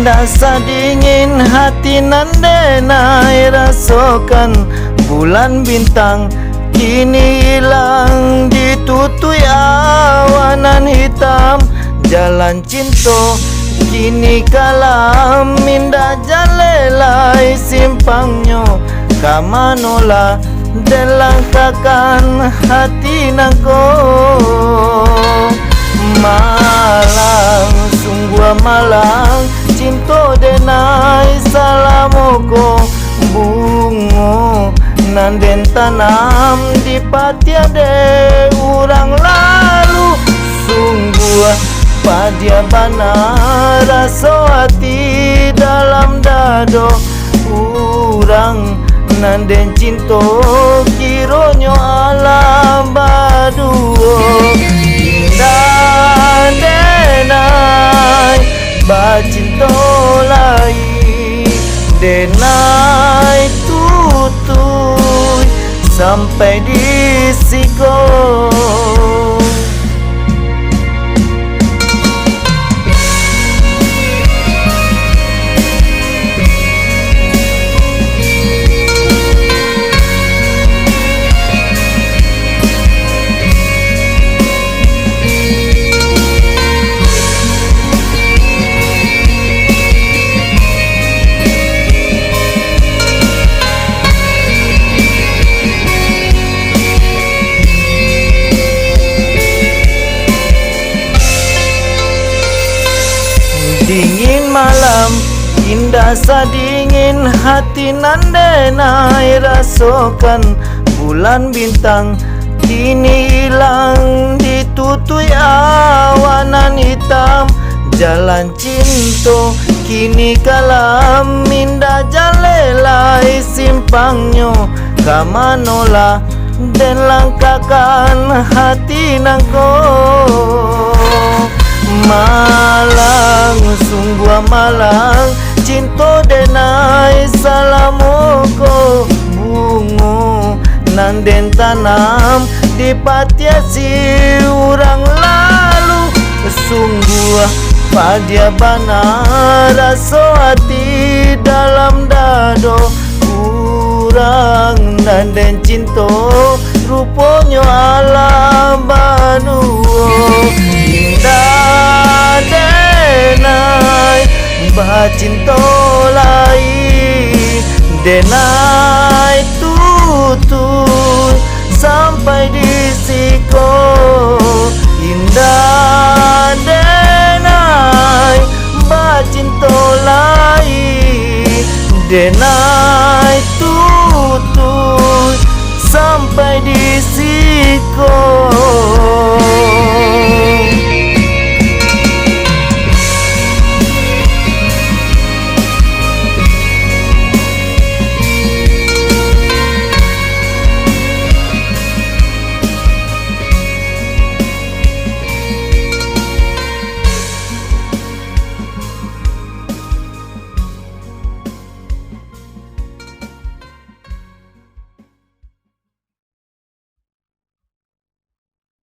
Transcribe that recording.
Rasa dingin hati nan denai rasakan bulan bintang kini hilang ditutui awanan hitam. Jalan cinta kini kalam minda jalelai simpangnya kamanola delangkakan hati nangko. Malang sungguh malang cinta denai salamoko bungo nanden tanam di patia de urang lalu. Sungguh padia bana rasa hati dalam dado urang nanden cinta kironyo alam baduo. Indah denai bacinta lai denai tutui sampai di siko. Dingin malam, indah sadingin hati nan denai rasakan bulan bintang kini hilang ditutui awanan hitam. Jalan cinta kini kalam minda jalelai simpangnya kamanola dan langkakan hati nangko. Malang sungguh malang cinta denai salamoko bungo nanden tanam di patia si urang lalu. Sungguh padia bana rasa hati dalam dado urang nanden cinta rupanya alam banuo. Indah denai bacinta lai denai tutui sampai di